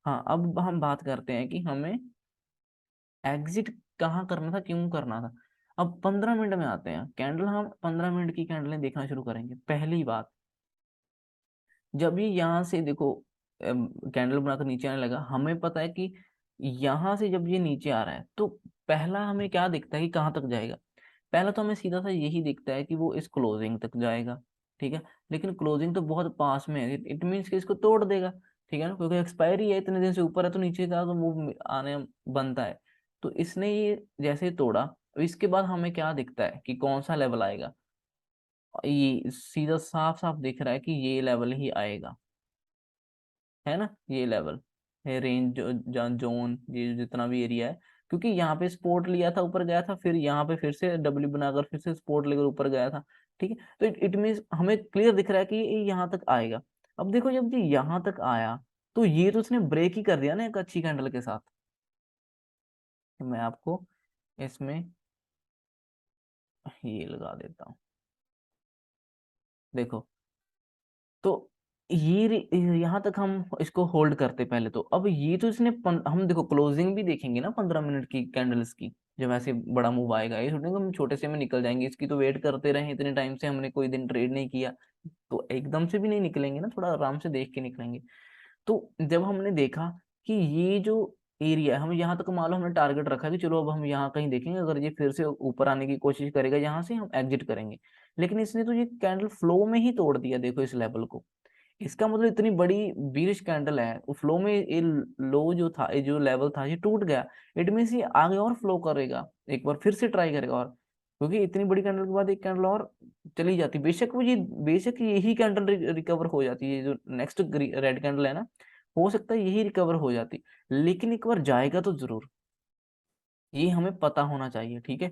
हाँ, अब हम बात करते हैं कि हमें एग्जिट कहाँ करना था, क्यों करना था। अब 15 मिनट में आते हैं कैंडल, हम 15 मिनट की कैंडलें देखना शुरू करेंगे। पहली बात, जब ये यहाँ से देखो कैंडल बनाकर नीचे आने लगा, हमें पता है कि यहाँ से जब ये नीचे आ रहा है तो पहला हमें क्या दिखता है कि कहाँ तक जाएगा। पहला तो हमें सीधा सा यही दिखता है कि वो इस क्लोजिंग तक जाएगा, ठीक है। लेकिन क्लोजिंग तो बहुत पास में है, इट मीन्स कि इसको तोड़ देगा, ठीक है ना, क्योंकि एक्सपायरी है, इतने दिन से ऊपर है तो नीचे का तो मूव आने बनता है। तो इसने ये जैसे तोड़ा, तो इसके बाद हमें क्या दिखता है कि कौन सा लेवल आएगा। ये सीधा साफ साफ दिख रहा है कि ये लेवल ही आएगा, है ना, ये लेवल है, रेंज जोन, ये जितना भी एरिया है। क्योंकि यहाँ पे सपोर्ट लिया था, ऊपर गया था, फिर यहाँ पे फिर से डब्ल्यू बनाकर फिर से सपोर्ट लेकर ऊपर गया था, ठीक है। तो इट मीन्स हमें क्लियर दिख रहा है कि ये यहाँ तक आएगा। अब देखो, जब ये यहाँ तक आया तो ये तो इसने ब्रेक ही कर दिया ना एक अच्छी कैंडल के साथ। मैं आपको इसमें ये लगा देता हूँ, देखो। तो यहाँ तक हम इसको होल्ड करते पहले तो। अब ये तो इसने हम देखो क्लोजिंग भी देखेंगे ना 15 मिनट की कैंडल्स की, जब ऐसे बड़ा मूव आएगा, ये छोटे हम छोटे से में निकल जाएंगे, इसकी तो वेट करते रहे इतने टाइम से, हमने कोई दिन ट्रेड नहीं किया, तो एकदम से भी नहीं निकलेंगे ना, थोड़ा आराम से देख के निकलेंगे। तो जब हमने देखा कि ये जो एरिया है, हम यहाँ तक मान लो हमने टारगेट रखा कि चलो अब हम यहाँ कहीं देखेंगे, अगर ये फिर से ऊपर आने की कोशिश करेगा यहाँ से हम एग्जिट करेंगे। लेकिन इसने तो ये कैंडल फ्लो में ही तोड़ दिया, देखो इस लेवल को। इसका मतलब इतनी बड़ी बीरिश कैंडल है, वो फ्लो में ये लो जो था, ये जो लेवल था ये टूट गया। इट मीन्स ये आगे और फ्लो करेगा, एक बार फिर से ट्राई करेगा, और क्योंकि इतनी बड़ी कैंडल के बाद एक कैंडल और चली जाती, बेशक वो ये बेशक यही कैंडल रिकवर हो जाती है, जो नेक्स्ट रेड कैंडल है ना, हो सकता है यही रिकवर हो जाती, लेकिन एक बार जाएगा तो जरूर, ये हमें पता होना चाहिए, ठीक है।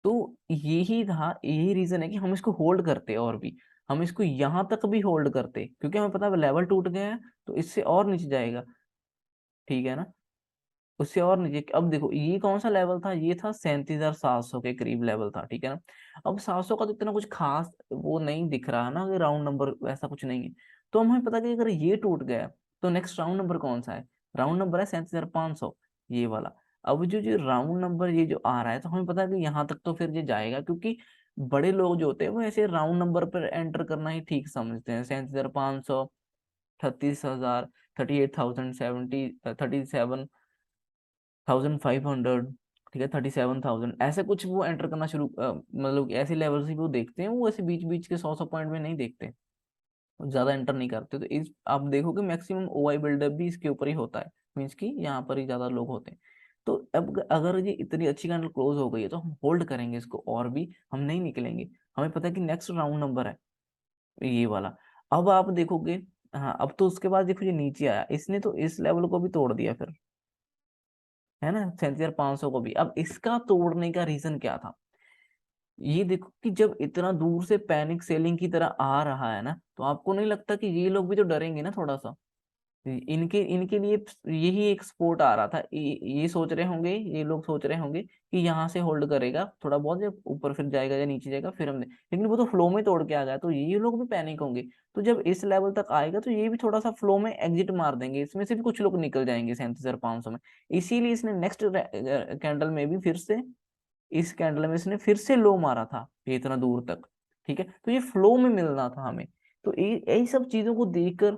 तो यही था, यही रीजन है कि हम इसको होल्ड करते, और भी हम इसको यहाँ तक भी होल्ड करते, क्योंकि हमें पता है लेवल टूट गया है तो इससे और नीचे जाएगा, ठीक है ना, उससे और नीचे। अब देखो ये कौन सा लेवल था, ये था 37,700 के करीब लेवल था, ठीक है ना। अब 700 का तो इतना कुछ खास वो नहीं दिख रहा है ना, कि राउंड नंबर वैसा कुछ नहीं है। तो हमें पता कि अगर ये टूट गया तो नेक्स्ट राउंड नंबर कौन सा है, राउंड नंबर है 37,500, ये वाला। अब जो जो राउंड नंबर ये जो आ रहा है, तो हमें पता है कि यहाँ तक तो फिर ये जाएगा, क्योंकि बड़े लोग जो होते हैं वो ऐसे राउंड नंबर पर एंटर करना ही ठीक समझते हैं। 37,500, 36,000, 38,000, 37,500, ठीक है, 37,000, ऐसे कुछ वो एंटर करना शुरू मतलब ऐसे लेवल से वो देखते हैं, वो ऐसे बीच बीच के 100 पॉइंट में नहीं देखते, वो ज्यादा एंटर नहीं करते। तो इस आप देखोगे मैक्सिमम ओआई बिल्डअप भी इसके ऊपर ही होता है, मीन्स कि यहाँ पर ही ज्यादा लोग होते हैं। तो अब अगर ये इतनी अच्छी कैंडल क्लोज हो गई है तो हम होल्ड करेंगे इसको, और भी हम नहीं निकलेंगे। हमें पता है कि नेक्स्ट राउंड नंबर है ये वाला। अब आप देखोगे, हाँ, अब तो उसके बाद देखो ये नीचे आया, इसने तो इस लेवल को भी तोड़ दिया फिर, है ना, 37,500 को भी। अब इसका तोड़ने का रीजन क्या था, ये देखो कि जब इतना दूर से पैनिक सेलिंग की तरह आ रहा है ना, तो आपको नहीं लगता कि ये लोग भी तो डरेंगे ना थोड़ा सा। इनके इनके लिए यही एक सपोर्ट आ रहा था, ये सोच रहे होंगे, ये लोग सोच रहे होंगे कि यहाँ से होल्ड करेगा थोड़ा बहुत, जब ऊपर फिर जाएगा या नीचे जाएगा फिर हमने, लेकिन वो तो फ्लो में तोड़ के आ गया, तो ये लोग भी पैनिक होंगे। तो जब इस लेवल तक आएगा तो ये भी थोड़ा सा फ्लो में एग्जिट मार देंगे, इसमें से भी कुछ लोग निकल जाएंगे 37,500 में। इसीलिए इसने नेक्स्ट कैंडल में भी फिर से, इस कैंडल में इसने फिर से लो मारा था ये इतना दूर तक, ठीक है। तो ये फ्लो में मिलना था हमें। तो यही सब चीजों को देखकर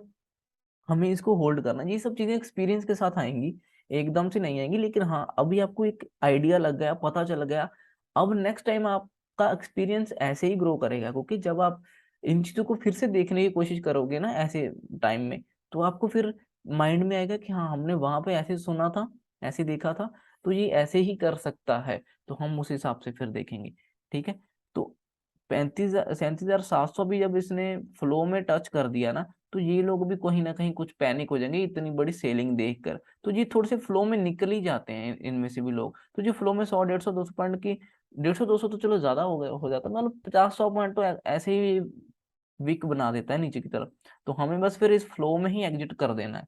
हमें इसको होल्ड करना, ये सब चीजें एक्सपीरियंस के साथ आएंगी, एकदम से नहीं आएंगी। लेकिन हाँ, अभी आपको एक आइडिया लग गया, पता चल गया। अब नेक्स्ट टाइम आपका एक्सपीरियंस ऐसे ही ग्रो करेगा, क्योंकि जब आप इन चीजों को फिर से देखने की कोशिश करोगे ना ऐसे टाइम में, तो आपको फिर माइंड में आएगा कि हाँ, हमने वहां पे ऐसे सुना था, ऐसे देखा था, तो ये ऐसे ही कर सकता है, तो हम उस हिसाब से फिर देखेंगे, ठीक है। तो 37,700 भी जब इसने फ्लो में टच कर दिया ना, तो ये लोग भी कहीं ना कहीं कुछ पैनिक हो जाएंगे इतनी बड़ी सेलिंग देखकर। तो ये थोड़े से फ्लो में निकल ही जाते हैं इनमें से भी लोग, तो जो फ्लो में 100, 150, 200 पॉइंट की, 150, 200 तो चलो ज्यादा हो गया, हो जाता, मतलब 50, 100 पॉइंट तो ऐसे ही वीक बना देता है नीचे की तरफ। तो हमें बस फिर इस फ्लो में ही एग्जिट कर देना है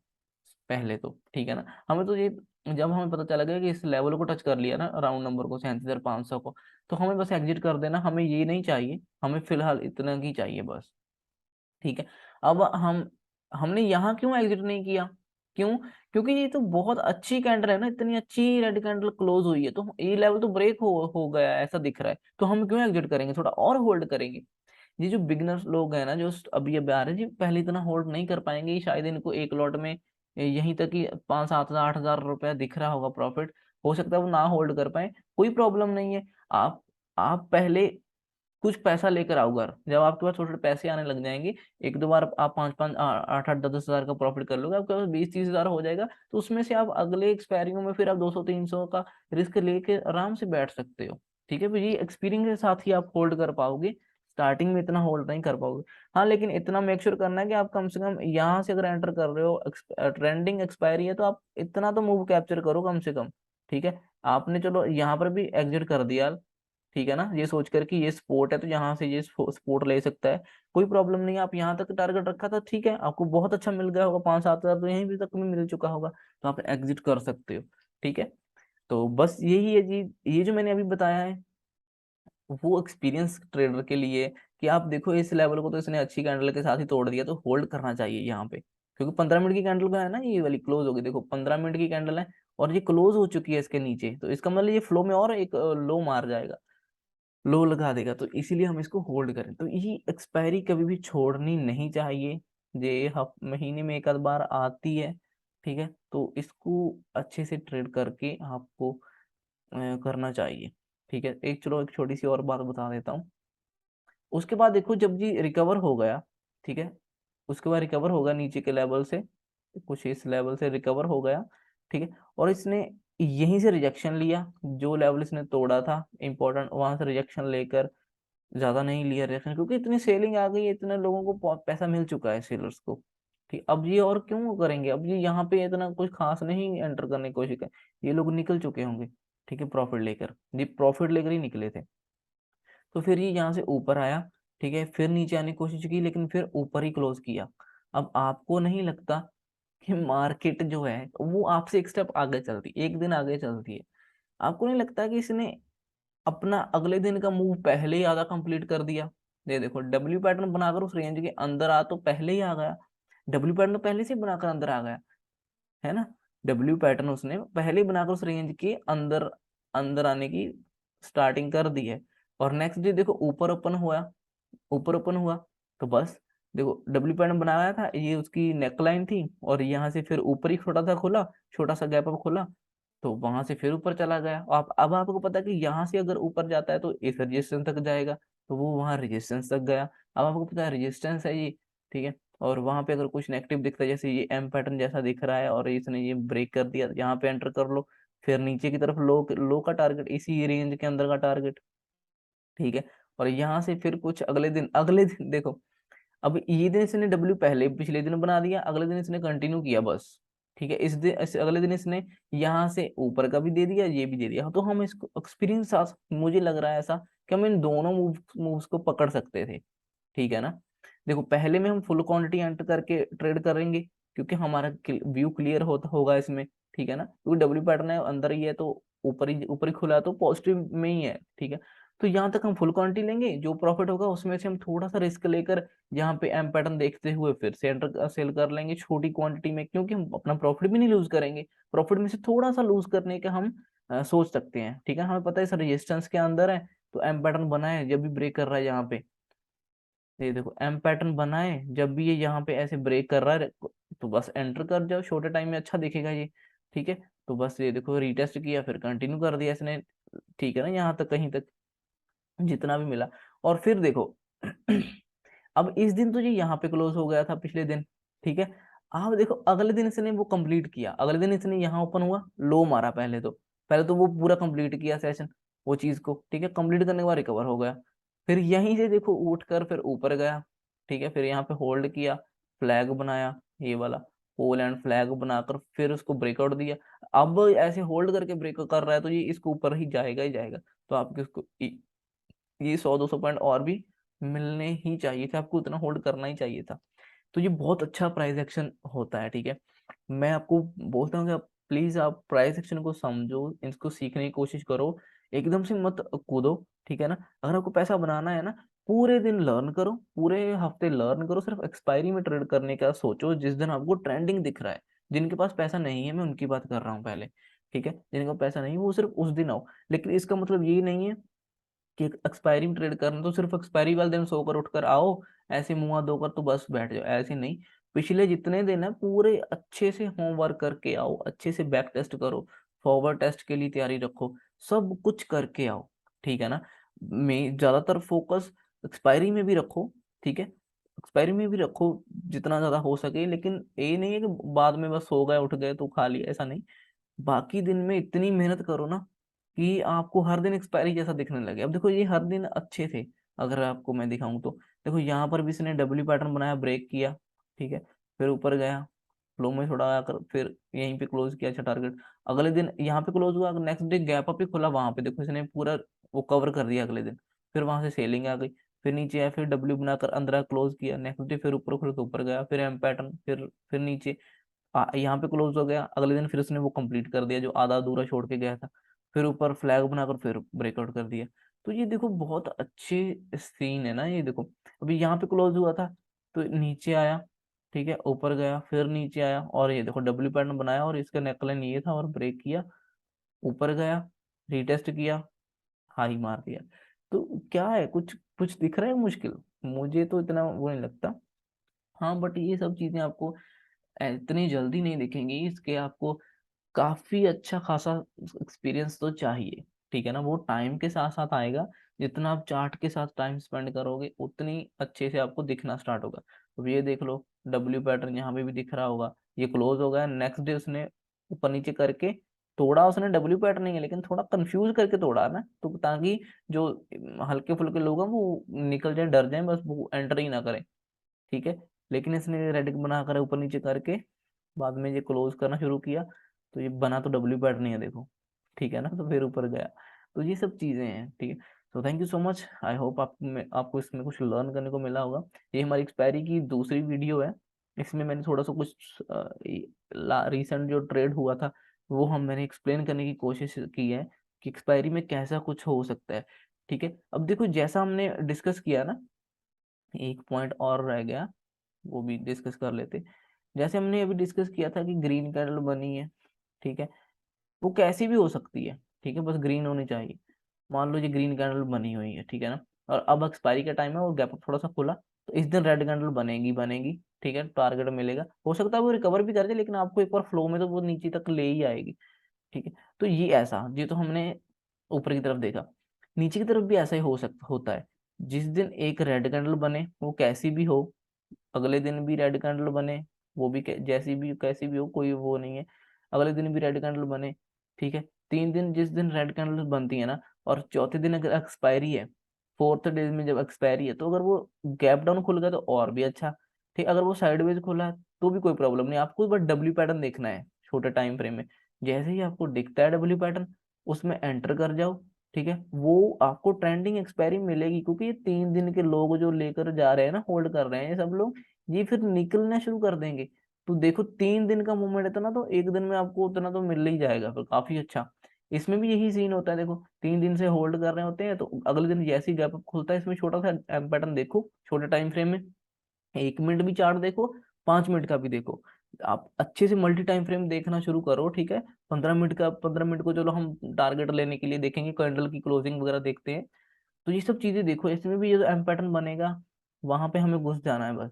पहले तो, ठीक है ना। हमें तो ये, जब हमें पता चला गया कि इस लेवल को टच कर लिया ना, राउंड नंबर को 37,500 को, तो हमें बस एग्जिट कर देना, हमें ये नहीं चाहिए, हमें फिलहाल इतना ही चाहिए बस, ठीक है। अब हम हमने यहाँ क्यों एग्जिट नहीं किया? क्यों? क्योंकि ये तो बहुत अच्छी कैंडल है ना, इतनी अच्छी रेड कैंडल क्लोज हुई है, तो ये लेवल तो ब्रेक हो गया है, ऐसा दिख रहा है, तो हम क्यों एग्जिट करेंगे, थोड़ा और होल्ड करेंगे। ये जो बिगनर्स लोग हैं ना, जो अभी अभी आ रहे हैं जी, पहले इतना होल्ड नहीं कर पाएंगे, ये शायद इनको एक लॉट में यहीं तक ही 5-7 हज़ार 8 हज़ार रुपया दिख रहा होगा प्रॉफिट, हो सकता है वो ना होल्ड कर पाए, कोई प्रॉब्लम नहीं है। आप आप पहले कुछ पैसा लेकर आओ घर, जब आपके पास थोड़े पैसे आने लग जाएंगे, एक दो बार आप 5-5 8-8 10-10 हज़ार का प्रॉफिट कर लोगे, आपके पास 20-30 हज़ार हो जाएगा, तो उसमें से आप अगले एक्सपायरियों में फिर आप 200-300 का रिस्क लेके आराम से बैठ सकते हो। ठीक है, तो ये एक्सपीरियंस के साथ ही आप होल्ड कर पाओगे, स्टार्टिंग में इतना होल्ड नहीं कर पाओगे। हाँ, लेकिन इतना मेक श्योर करना है कि आप कम से कम यहाँ से अगर एंटर कर रहे हो, ट्रेंडिंग एक्सपायरी है, तो आप इतना तो मूव कैप्चर करो कम से कम। ठीक है, आपने चलो यहाँ पर भी एग्जिट कर दिया, ठीक है ना, ये सोच कर कि ये स्पोर्ट है तो यहाँ से ये स्पोर्ट ले सकता है, कोई प्रॉब्लम नहीं है, आप यहाँ तक टारगेट रखा था, ठीक है, आपको बहुत अच्छा मिल गया होगा, 5-7 हज़ार तो यहीं भी तक में मिल चुका होगा, तो आप एग्जिट कर सकते हो। ठीक है, तो बस यही है जी, ये जो मैंने अभी बताया है वो एक्सपीरियंस ट्रेडर के लिए, कि आप देखो इस लेवल को तो इसने अच्छी कैंडल के साथ ही तोड़ दिया, तो होल्ड करना चाहिए यहाँ पे, क्योंकि 15 मिनट की कैंडल का है ना, ये वाली क्लोज होगी, देखो 15 मिनट की कैंडल है और ये क्लोज हो चुकी है इसके नीचे, तो इसका मतलब ये फ्लो में और एक लो मार जाएगा, लो लगा देगा, तो इसीलिए हम इसको होल्ड करें, तो ये एक्सपायरी कभी भी छोड़नी नहीं चाहिए, ये महीने में एक आध बार आती है। ठीक है, तो इसको अच्छे से ट्रेड करके आपको करना चाहिए। ठीक है, एक छोटी सी और बात बता देता हूँ। उसके बाद देखो जब जी रिकवर हो गया, ठीक है, उसके बाद रिकवर होगा नीचे के लेवल से, कुछ इस लेवल से रिकवर हो गया, ठीक है, और इसने यहीं से रिजेक्शन लिया, जो लेवल इसने तोड़ा था इंपॉर्टेंट, वहां से रिजेक्शन लेकर, ज्यादा नहीं लिया रिजेक्शन, क्योंकि इतनी सेलिंग आ गई है, इतने लोगों को पैसा मिल चुका है सेलर्स को। ठीक, अब ये और क्यों करेंगे, अब ये यहाँ पे इतना कुछ खास नहीं एंटर करने की कोशिश कर, ये लोग निकल चुके होंगे, ठीक है, प्रॉफिट लेकर, ये प्रॉफिट लेकर ही निकले थे, तो फिर ये यहाँ से ऊपर आया, ठीक है, फिर नीचे आने की कोशिश की, लेकिन फिर ऊपर ही क्लोज किया। अब आपको नहीं लगता कि मार्केट जो है वो आपसे एक स्टेप आगे चलती, एक दिन आगे चलती है? आपको नहीं लगता कि इसने अपना अगले दिन का मूव पहले ही आधा कंप्लीट कर दिया? ये देखो डब्ल्यू पैटर्न बनाकर उस रेंज के अंदर आ तो पहले ही आ गया, डब्ल्यू पैटर्न पहले से ही बनाकर अंदर आ गया, है ना, डब्ल्यू पैटर्न उसने पहले ही बनाकर उस रेंज के अंदर अंदर आने की स्टार्टिंग कर दी है, और नेक्स्ट डे देखो ऊपर ओपन हुआ, ऊपर ओपन हुआ, तो बस देखो डब्ल्यू पैटर्न बनाया था, ये उसकी नेकलाइन थी, और यहाँ से फिर ऊपर ही छोटा सा खुला, छोटा सा गैप अप खुला, तो वहां से फिर ऊपर चला गया, आप अब आपको पता है कि यहाँ से अगर ऊपर जाता है तो इस रेजिस्टेंस तक जाएगा, तो वो वहां रेजिस्टेंस तक गया, अब आपको पता है रेजिस्टेंस है ये, ठीक है, और वहां पे अगर कुछ नेगेटिव दिखता है, जैसे ये एम पैटर्न जैसा दिख रहा है और इसने ये ब्रेक कर दिया, यहाँ पे एंटर कर लो, फिर नीचे की तरफ लो लो का टारगेट, इसी रेंज के अंदर का टारगेट, ठीक है, और यहाँ से फिर कुछ अगले दिन देखो, अब ये दिन इसने डब्ल्यू पहले पिछले दिन बना दिया, अगले दिन इसने कंटिन्यू किया बस, ठीक है, इस अगले दिन इसने यहाँ से ऊपर का भी दे दिया, ये भी दे दिया, तो हम इसको एक्सपीरियंस, मुझे लग रहा है ऐसा कि हम इन दोनों मूव्स को पकड़ सकते थे। ठीक है ना, देखो पहले में हम फुल क्वांटिटी एंटर करके ट्रेड करेंगे, क्योंकि हमारा व्यू क्लियर होता होगा इसमें, ठीक है ना, क्योंकि डब्ल्यू पैटर्न है अंदर ही है, तो ऊपर ही खुला है, तो पॉजिटिव में ही है, ठीक है, तो यहाँ तक हम फुल क्वांटिटी लेंगे, जो प्रॉफिट होगा उसमें से हम थोड़ा सा रिस्क लेकर यहाँ पे एम पैटर्न देखते हुए फिर से एंटर सेल कर लेंगे छोटी क्वांटिटी में, क्योंकि हम अपना प्रॉफिट भी नहीं लूज करेंगे, प्रॉफिट में से थोड़ा सा लूज करने का हम सोच सकते हैं, ठीक है, हमें पता है सर रेजिस्टेंस के अंदर है, तो एम पैटर्न बना है, जब भी ब्रेक कर रहा है यहाँ पे, ये देखो एम पैटर्न बनाए, जब भी ये यहाँ पे ऐसे ब्रेक कर रहा है, तो बस एंटर कर जाओ, छोटे टाइम में अच्छा दिखेगा ये, ठीक है, तो बस ये देखो रीटेस्ट किया, फिर कंटिन्यू कर दिया इसने, ठीक है ना, यहाँ तक कहीं तक जितना भी मिला, और फिर देखो अब इस दिन तो ये यहाँ पे क्लोज हो गया था पिछले दिन, ठीक है, अब देखो अगले दिन इसने वो कंप्लीट किया, अगले दिन इसने यहाँ ओपन हुआ, लो मारा, पहले तो वो पूरा कंप्लीट किया सेशन, वो चीज को, ठीक है, कंप्लीट करने के बाद रिकवर हो गया, फिर यहीं से देखो उठकर फिर ऊपर गया, ठीक है, फिर यहाँ पे होल्ड किया, फ्लैग बनाया, ये वाला पोल एंड फ्लैग बनाकर फिर उसको ब्रेकआउट दिया, अब ऐसे होल्ड करके ब्रेक कर रहा है, तो ये इसको ऊपर ही जाएगा ही जाएगा, तो आपको इसको ये 100-200 पॉइंट और भी मिलने ही चाहिए थे, आपको उतना होल्ड करना ही चाहिए था, तो ये बहुत अच्छा प्राइस एक्शन होता है, ठीक है, मैं आपको बोलता हूँ कि आप प्लीज आप प्राइस एक्शन को समझो, इसको सीखने की कोशिश करो, एकदम से मत कूदो, ठीक है ना, अगर आपको पैसा बनाना है ना, पूरे दिन लर्न करो, पूरे हफ्ते लर्न करो, सिर्फ एक्सपायरी में ट्रेड करने का सोचो। जिस दिन आपको ट्रेंडिंग दिख रहा है, जिनके पास पैसा नहीं है, मैं उनकी बात कर रहा हूँ पहले, ठीक है, जिनके पास पैसा नहीं है वो सिर्फ उस दिन आओ। लेकिन इसका मतलब ये नहीं है कि एक्सपायरी में ट्रेड करना तो सिर्फ एक्सपायरी वाले दिन सोकर उठकर आओ, ऐसे मुंह हाथ धोकर तो बस बैठ जाओ, ऐसे नहीं। पिछले जितने दिन है पूरे अच्छे से होमवर्क करके आओ, अच्छे से बैक टेस्ट करो, फॉरवर्ड टेस्ट के लिए तैयारी रखो, सब कुछ करके आओ, ठीक है ना। मैं ज्यादातर फोकस एक्सपायरी में भी रखो, ठीक है, एक्सपायरी में भी रखो जितना ज्यादा हो सके। लेकिन ये नहीं है कि बाद में बस सो गए उठ गए तो खा लिया, ऐसा नहीं। बाकी दिन में इतनी मेहनत करो ना कि आपको हर दिन एक्सपायरी जैसा दिखने लगे। अब देखो ये हर दिन अच्छे थे, अगर आपको मैं दिखाऊं तो देखो यहाँ पर भी इसने डब्ल्यू पैटर्न बनाया, ब्रेक किया, ठीक है, फिर ऊपर गया, फ्लो में थोड़ा आकर फिर यहीं पे क्लोज किया, अच्छा टारगेट। अगले दिन यहाँ पे क्लोज हुआ, नेक्स्ट डे गैप अप ही खुला, वहां पे देखो इसने पूरा वो कवर कर दिया अगले दिन। फिर वहां से सेलिंग आ गई, फिर नीचे आया, फिर डब्ल्यू बनाकर अंदर क्लोज किया, नेक्स्ट डे फिर ऊपर खुला तो ऊपर गया, फिर एम पैटर्न, फिर नीचे यहाँ पे क्लोज हो गया। अगले दिन फिर उसने वो कंप्लीट कर दिया जो आधा अधूरा छोड़ के गया था, फिर ऊपर फ्लैग बनाकर फिर ब्रेकआउट कर दिया। तो ये देखो बहुत अच्छे सीन है ना ये देखो। अभी यहाँ पे क्लोज हुआ था तो नीचे आया, ठीक है, ऊपर गया, फिर नीचे आया, और ये देखो डब्ल्यू पैटर्न बनाया और इसका नेकलाइन ये था और ब्रेक किया, ऊपर गया, रीटेस्ट किया, हाई मार दिया। तो क्या है, कुछ कुछ दिख रहा है मुश्किल? मुझे तो इतना वो नहीं लगता। हाँ बट ये सब चीजें आपको इतनी जल्दी नहीं दिखेंगी, इसके आपको काफी अच्छा खासा एक्सपीरियंस तो चाहिए, ठीक है ना। वो टाइम के साथ साथ आएगा, जितना आप चार्ट के साथ टाइम स्पेंड करोगे उतनी अच्छे से आपको दिखना स्टार्ट होगा। अब ये देख लो डब्ल्यू पैटर्न यहाँ पे भी दिख रहा होगा, ये क्लोज हो गया, नेक्स्ट डे उसने ऊपर नीचे करके तोड़ा, उसने डब्ल्यू पैटर्न नहीं है लेकिन थोड़ा कंफ्यूज करके तोड़ा ना, तो ताकि जो हल्के फुल्के लोग हैं वो निकल जाए, डर जाए, बस वो एंटर ही ना करें, ठीक है। लेकिन इसने रेडिक बना कर ऊपर नीचे करके बाद में ये क्लोज करना शुरू किया, तो ये बना तो डब्ल्यू पैड नहीं है देखो, ठीक है ना, तो फिर ऊपर गया। तो ये सब चीजें हैं, ठीक है। तो thank you so much, I hope आपको इसमें कुछ लर्न करने को मिला होगा। ये हमारी एक्सपायरी की दूसरी वीडियो है, इसमें मैंने थोड़ा सा कुछ रिसेंट जो ट्रेड हुआ था वो मैंने एक्सप्लेन करने की कोशिश की है कि एक्सपायरी में कैसा कुछ हो सकता है, ठीक है। अब देखो जैसा हमने डिस्कस किया ना, एक पॉइंट और रह गया, वो भी डिस्कस कर लेते। जैसे हमने अभी डिस्कस किया था कि ग्रीन कैंडल बनी है, ठीक है, वो कैसी भी हो सकती है, ठीक है, बस ग्रीन होनी चाहिए। मान लो ये ग्रीन कैंडल बनी हुई है, ठीक है ना, और अब एक्सपायरी का टाइम है और गैप थोड़ा सा खुला, तो इस दिन रेड कैंडल बनेगी बनेगी, ठीक है, टारगेट मिलेगा, हो सकता है वो रिकवर भी कर जाए, लेकिन आपको एक बार फ्लो में तो वो नीचे तक ले ही आएगी, ठीक है। तो ये ऐसा, ये तो हमने ऊपर की तरफ देखा, नीचे की तरफ भी ऐसा ही हो सकता होता है। जिस दिन एक रेड कैंडल बने वो कैसी भी हो, अगले दिन भी रेड कैंडल बने, वो भी जैसी भी कैसी भी हो, कोई वो नहीं है, अगले दिन भी रेड कैंडल बने, ठीक है। 3 दिन जिस दिन रेड कैंडल बनती है ना, और चौथे दिन अगर एक्सपायरी है, फोर्थ डे में जब एक्सपायरी है, तो अगर वो गैप डाउन खुल गया तो और भी अच्छा, ठीक। अगर वो साइडवेज खुला है तो भी कोई प्रॉब्लम नहीं, आपको बस डब्ल्यू पैटर्न देखना है छोटे टाइम फ्रेम में। जैसे ही आपको दिखता है डब्ल्यू पैटर्न, उसमें एंटर कर जाओ, ठीक है, वो आपको ट्रेंडिंग एक्सपायरी मिलेगी, क्योंकि ये 3 दिन के लोग जो लेकर जा रहे हैं ना, होल्ड कर रहे हैं ये सब लोग, ये फिर निकलना शुरू कर देंगे। तो देखो 3 दिन का मूवमेंट इतना, तो एक दिन में आपको उतना तो मिल ही जाएगा फिर काफी अच्छा। इसमें भी यही सीन होता है, देखो 3 दिन से होल्ड कर रहे होते हैं, तो अगले दिन जैसे ही गैप अप खुलता है, इसमें छोटा सा पैटर्न देखो छोटे टाइम फ्रेम में, 1 मिनट भी चार्ट देखो, 5 मिनट का भी देखो, आप अच्छे से मल्टी टाइम फ्रेम देखना शुरू करो, ठीक है। 15 मिनट का, 15 मिनट को चलो हम टारगेट लेने के लिए देखेंगे, कैंडल की क्लोजिंग वगैरह देखते हैं। तो ये सब चीजें देखो, इसमें भी ये जो एम पैटर्न बनेगा वहां पे हमें घुस जाना है बस,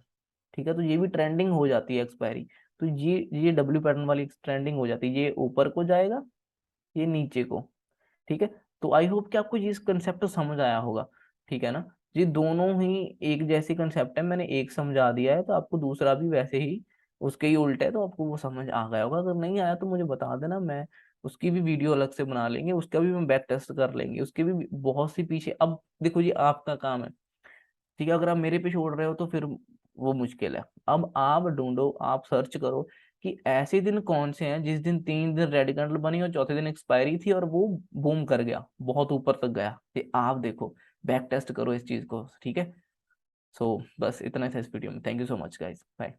ठीक है। तो ये भी ट्रेंडिंग हो जाती है एक्सपायरी, तो ये डब्ल्यू पैटर्न वाली ट्रेंडिंग हो जाती है, ये ऊपर को जाएगा, ये नीचे को, ठीक है। तो आई होप कि आपको ये कंसेप्ट समझ आया होगा, ठीक है ना। ये दोनों ही एक जैसी कंसेप्ट है, मैंने एक समझा दिया है तो आपको दूसरा भी वैसे ही उसके ही उल्टे है, तो आपको वो समझ आ गया होगा। अगर नहीं आया तो मुझे बता देना, मैं उसकी भी वीडियो अलग से बना लेंगे, उसका भी मैं बैक टेस्ट कर लेंगे, उसके भी बहुत सी पीछे। अब देखो ये आपका काम है, ठीक है, अगर आप मेरे पे छोड़ रहे हो तो फिर वो मुश्किल है। अब आप ढूंढो, आप सर्च करो कि ऐसे दिन कौन से हैं जिस दिन 3 दिन रेड कैंडल बनी और चौथे दिन एक्सपायरी थी और वो बूम कर गया, बहुत ऊपर तक गया, ये आप देखो, बैक टेस्ट करो इस चीज को, ठीक है। सो बस इतना था इस वीडियो में, thank you so much guys, bye.